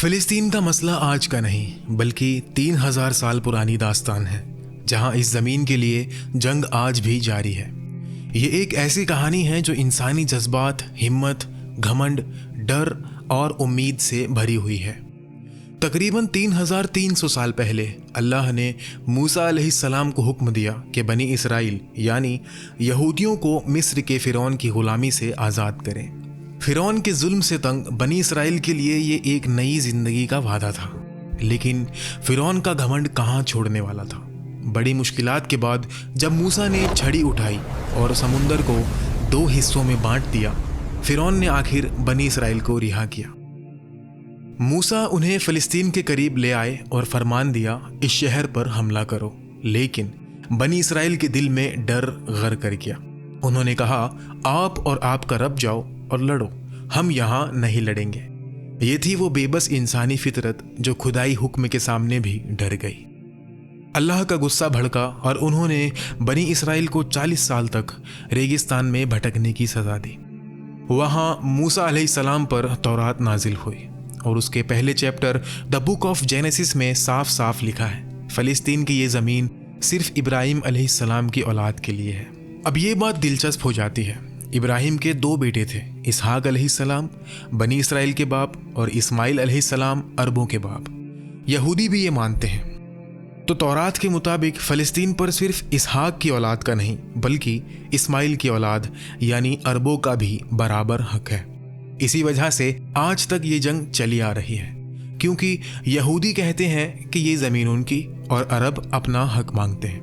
فلسطین کا مسئلہ آج کا نہیں بلکہ 3000 سال پرانی داستان ہے، جہاں اس زمین کے لیے جنگ آج بھی جاری ہے۔ یہ ایک ایسی کہانی ہے جو انسانی جذبات، ہمت، گھمنڈ، ڈر اور امید سے بھری ہوئی ہے۔ تقریباً 3300 سال پہلے اللہ نے موسیٰ علیہ السلام کو حکم دیا کہ بنی اسرائیل یعنی یہودیوں کو مصر کے فرعون کی غلامی سے آزاد کریں۔ فرعون کے ظلم سے تنگ بنی اسرائیل کے لیے یہ ایک نئی زندگی کا وعدہ تھا، لیکن فرعون کا گھمنڈ کہاں چھوڑنے والا تھا۔ بڑی مشکلات کے بعد جب موسیٰ نے چھڑی اٹھائی اور سمندر کو 2 حصوں میں بانٹ دیا، فرعون نے آخر بنی اسرائیل کو رہا کیا۔ موسیٰ انہیں فلسطین کے قریب لے آئے اور فرمان دیا، اس شہر پر حملہ کرو، لیکن بنی اسرائیل کے دل میں ڈر غر کر گیا۔ انہوں نے کہا، آپ اور آپ کا رب جاؤ اور لڑو، ہم یہاں نہیں لڑیں گے۔ یہ تھی وہ بے بس انسانی فطرت جو خدائی حکم کے سامنے بھی ڈر گئی۔ اللہ کا غصہ بھڑکا اور انہوں نے بنی اسرائیل کو 40 سال تک ریگستان میں بھٹکنے کی سزا دی۔ وہاں موسیٰ علیہ السلام پر تورات نازل ہوئی اور اس کے پہلے chapter the book of Genesis میں صاف صاف لکھا ہے، فلسطین کی یہ زمین صرف ابراہیم علیہ السلام کی اولاد کے لیے ہے۔ اب یہ بات دلچسپ ہو جاتی ہے، ابراہیم کے 2 بیٹے تھے، اسحاق علیہ السلام بنی اسرائیل کے باپ اور اسماعیل علیہ السلام عربوں کے باپ۔ یہودی بھی یہ مانتے ہیں۔ تو تورات کے مطابق فلسطین پر صرف اسحاق کی اولاد کا نہیں بلکہ اسماعیل کی اولاد یعنی عربوں کا بھی برابر حق ہے۔ اسی وجہ سے آج تک یہ جنگ چلی آ رہی ہے، کیونکہ یہودی کہتے ہیں کہ یہ زمین ان کی اور عرب اپنا حق مانگتے ہیں۔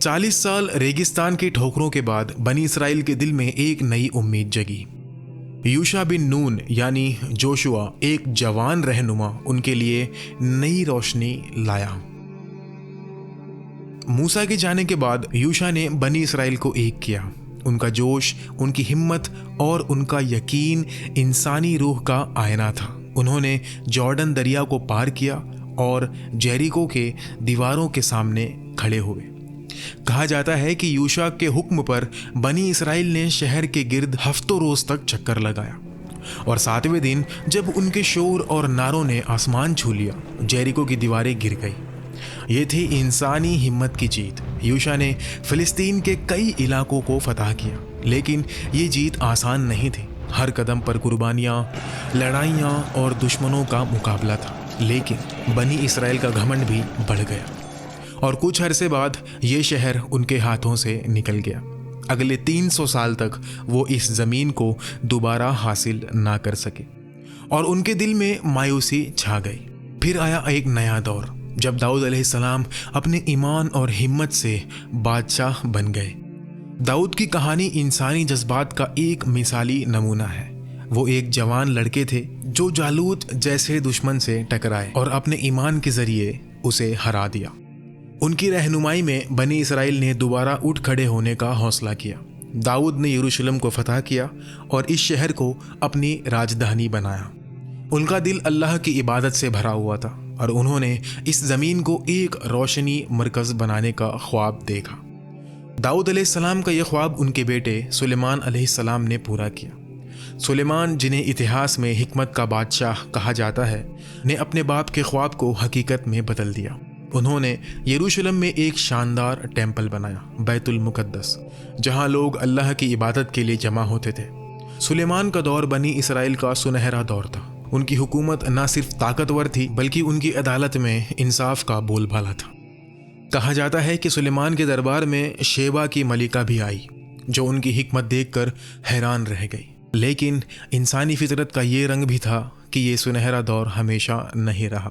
40 سال ریگستان کی ٹھوکروں کے بعد بنی اسرائیل کے دل میں ایک نئی امید جگی۔ یوشع بن نون یعنی جوشوا ایک جوان رہنما ان کے لیے نئی روشنی لایا۔ موسیٰ کے جانے کے بعد یوشع نے بنی اسرائیل کو ایک کیا۔ ان کا جوش، ان کی ہمت اور ان کا یقین انسانی روح کا آئینہ تھا۔ انہوں نے جارڈن دریا کو پار کیا اور جیریکو کے دیواروں کے سامنے کھڑے ہوئے۔ کہا جاتا ہے کہ یوشع کے حکم پر بنی اسرائیل نے شہر کے گرد ہفتوں روز تک چکر لگایا، اور 7ویں دن جب ان کے شور اور نعروں نے آسمان چھو لیا، جیریکو کی دیواریں گر گئی۔ یہ تھی انسانی ہمت کی جیت۔ یوشع نے فلسطین کے کئی علاقوں کو فتح کیا، لیکن یہ جیت آسان نہیں تھی۔ ہر قدم پر قربانیاں، لڑائیاں اور دشمنوں کا مقابلہ تھا، لیکن بنی اسرائیل کا گھمنڈ بھی بڑھ گیا اور کچھ عرصے بعد یہ شہر ان کے ہاتھوں سے نکل گیا۔ اگلے 300 سال تک وہ اس زمین کو دوبارہ حاصل نہ کر سکے اور ان کے دل میں مایوسی چھا گئی۔ پھر آیا ایک نیا دور جب داؤد علیہ السلام اپنے ایمان اور ہمت سے بادشاہ بن گئے۔ داؤد کی کہانی انسانی جذبات کا ایک مثالی نمونہ ہے۔ وہ ایک جوان لڑکے تھے جو جالوت جیسے دشمن سے ٹکرائے اور اپنے ایمان کے ذریعے اسے ہرا دیا۔ ان کی رہنمائی میں بنی اسرائیل نے دوبارہ اٹھ کھڑے ہونے کا حوصلہ کیا۔ داؤد نے یروشلم کو فتح کیا اور اس شہر کو اپنی راجدھانی بنایا۔ ان کا دل اللہ کی عبادت سے بھرا ہوا تھا اور انہوں نے اس زمین کو ایک روشنی مرکز بنانے کا خواب دیکھا۔ داؤد علیہ السلام کا یہ خواب ان کے بیٹے سلیمان علیہ السلام نے پورا کیا۔ سلیمان، جنہیں اتہاس میں حکمت کا بادشاہ کہا جاتا ہے، نے اپنے باپ کے خواب کو حقیقت میں بدل دیا۔ انہوں نے یروشلم میں ایک شاندار ٹیمپل بنایا، بیت المقدس، جہاں لوگ اللہ کی عبادت کے لیے جمع ہوتے تھے۔ سلیمان کا دور بنی اسرائیل کا سنہرا دور تھا۔ ان کی حکومت نہ صرف طاقتور تھی بلکہ ان کی عدالت میں انصاف کا بول بالا تھا۔ کہا جاتا ہے کہ سلیمان کے دربار میں شیبہ کی ملکہ بھی آئی، جو ان کی حکمت دیکھ کر حیران رہ گئی۔ لیکن انسانی فطرت کا یہ رنگ بھی تھا کہ یہ سنہرا دور ہمیشہ نہیں رہا۔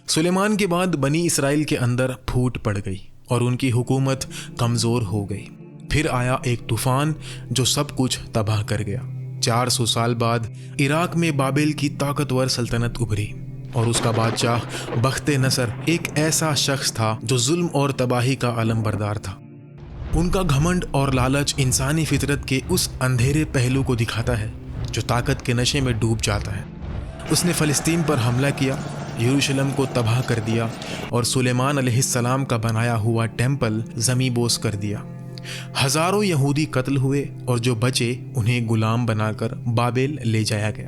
سلیمان کے بعد بنی اسرائیل کے اندر پھوٹ پڑ گئی اور ان کی حکومت کمزور ہو گئی۔ پھر آیا ایک طوفان جو سب کچھ تباہ کر گیا۔ 400 سال بعد عراق میں بابل کی طاقتور سلطنت ابھری اور اس کا بادشاہ بخت نصر ایک ایسا شخص تھا جو ظلم اور تباہی کا علم بردار تھا۔ ان کا گھمنڈ اور لالچ انسانی فطرت کے اس اندھیرے پہلو کو دکھاتا ہے جو طاقت کے نشے میں ڈوب جاتا ہے۔ اس نے فلسطین پر حملہ کیا، یروشلم کو تباہ کر دیا اور سلیمان علیہ السلام کا بنایا ہوا ٹیمپل زمیں بوس کر دیا۔ ہزاروں یہودی قتل ہوئے اور جو بچے انہیں غلام بنا کر بابل لے جایا گیا۔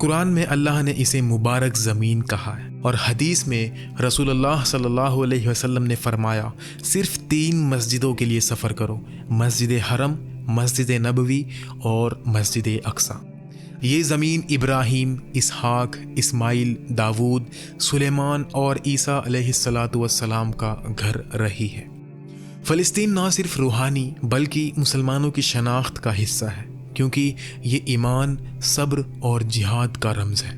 قرآن میں اللہ نے اسے مبارک زمین کہا ہے، اور حدیث میں رسول اللہ صلی اللہ علیہ وسلم نے فرمایا صرف 3 مسجدوں کے لیے سفر کرو، مسجد حرم، مسجد نبوی اور مسجد اقصی۔ یہ زمین ابراہیم، اسحاق، اسماعیل، داود، سلیمان اور عیسیٰ علیہ السلام کا گھر رہی ہے۔ فلسطین نہ صرف روحانی بلکہ مسلمانوں کی شناخت کا حصہ ہے، کیونکہ یہ ایمان، صبر اور جہاد کا رمز ہے۔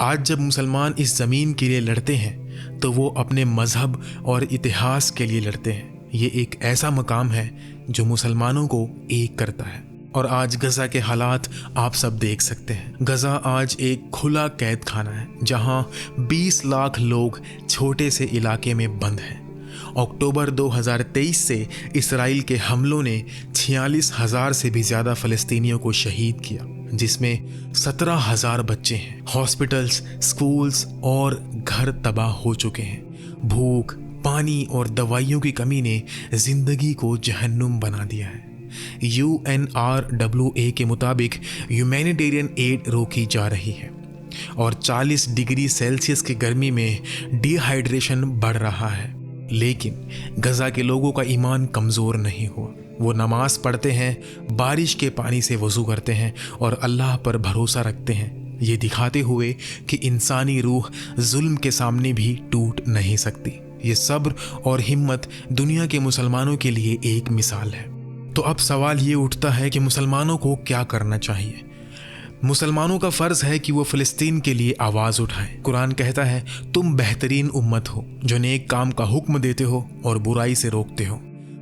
آج جب مسلمان اس زمین کے لیے لڑتے ہیں تو وہ اپنے مذہب اور اتحاد کے لیے لڑتے ہیں۔ یہ ایک ایسا مقام ہے جو مسلمانوں کو ایک کرتا ہے۔ اور آج غزہ کے حالات آپ سب دیکھ سکتے ہیں۔ غزہ آج ایک کھلا قید خانہ ہے جہاں 20 لاکھ لوگ چھوٹے سے علاقے میں بند ہیں۔ اکتوبر 2023 سے اسرائیل کے حملوں نے 46,000 سے بھی زیادہ فلسطینیوں کو شہید کیا، جس میں 17,000 بچے ہیں۔ ہاسپٹلز، سکولز اور گھر تباہ ہو چکے ہیں۔ بھوک، پانی اور دوائیوں کی کمی نے زندگی کو جہنم بنا دیا ہے۔ UNRWA کے مطابق ہیومینیٹیرین ایڈ روکی جا رہی ہے اور 40 ڈگری سیلسیس کی گرمی میں ڈی ہائیڈریشن بڑھ رہا ہے، لیکن غزہ کے لوگوں کا ایمان کمزور نہیں ہوا۔ وہ نماز پڑھتے ہیں، بارش کے پانی سے وضو کرتے ہیں اور اللہ پر بھروسہ رکھتے ہیں، یہ دکھاتے ہوئے کہ انسانی روح ظلم کے سامنے بھی ٹوٹ نہیں سکتی۔ یہ صبر اور ہمت دنیا کے مسلمانوں کے لیے ایک مثال ہے۔ تو اب سوال یہ اٹھتا ہے کہ مسلمانوں کو کیا کرنا چاہیے؟ مسلمانوں کا فرض ہے کہ وہ فلسطین کے لیے آواز اٹھائیں۔ قرآن کہتا ہے تم بہترین امت ہو جو نیک کام کا حکم دیتے ہو اور برائی سے روکتے ہو۔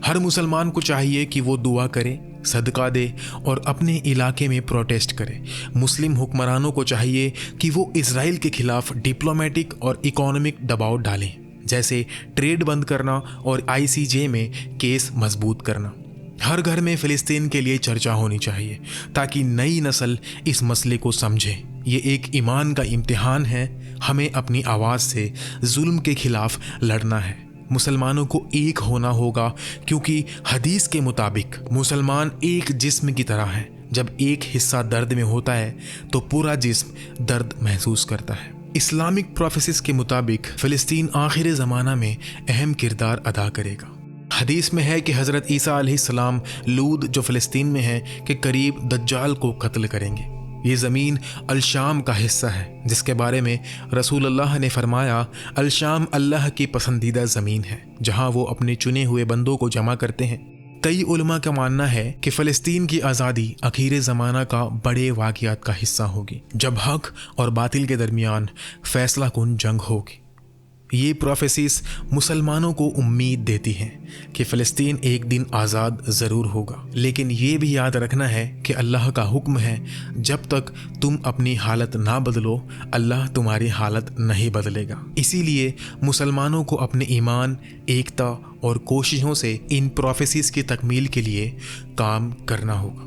ہر مسلمان کو چاہیے کہ وہ دعا کرے، صدقہ دے اور اپنے علاقے میں پروٹیسٹ کرے۔ مسلم حکمرانوں کو چاہیے کہ وہ اسرائیل کے خلاف ڈپلومیٹک اور اکانومک دباؤ ڈالیں، جیسے ٹریڈ بند کرنا اور ICJ میں کیس مضبوط کرنا۔ ہر گھر میں فلسطین کے لیے چرچا ہونی چاہیے تاکہ نئی نسل اس مسئلے کو سمجھے۔ یہ ایک ایمان کا امتحان ہے، ہمیں اپنی آواز سے ظلم کے خلاف لڑنا ہے۔ مسلمانوں کو ایک ہونا ہوگا کیونکہ حدیث کے مطابق مسلمان ایک جسم کی طرح ہے، جب ایک حصہ درد میں ہوتا ہے تو پورا جسم درد محسوس کرتا ہے۔ اسلامک پروفیسز کے مطابق فلسطین آخر زمانہ میں اہم کردار ادا کرے گا۔ حدیث میں ہے کہ حضرت عیسیٰ علیہ السلام لود جو فلسطین میں ہے کے قریب دجال کو قتل کریں گے۔ یہ زمین الشام کا حصہ ہے جس کے بارے میں رسول اللہ نے فرمایا الشام اللہ کی پسندیدہ زمین ہے جہاں وہ اپنے چنے ہوئے بندوں کو جمع کرتے ہیں۔ کئی علماء کا ماننا ہے کہ فلسطین کی آزادی اخیر زمانہ کا بڑے واقعات کا حصہ ہوگی جب حق اور باطل کے درمیان فیصلہ کن جنگ ہوگی۔ یہ پروفیسیز مسلمانوں کو امید دیتی ہیں کہ فلسطین ایک دن آزاد ضرور ہوگا، لیکن یہ بھی یاد رکھنا ہے کہ اللہ کا حکم ہے جب تک تم اپنی حالت نہ بدلو اللہ تمہاری حالت نہیں بدلے گا۔ اسی لیے مسلمانوں کو اپنے ایمان، ایکتا اور کوششوں سے ان پروفیسیز کی تکمیل کے لیے کام کرنا ہوگا۔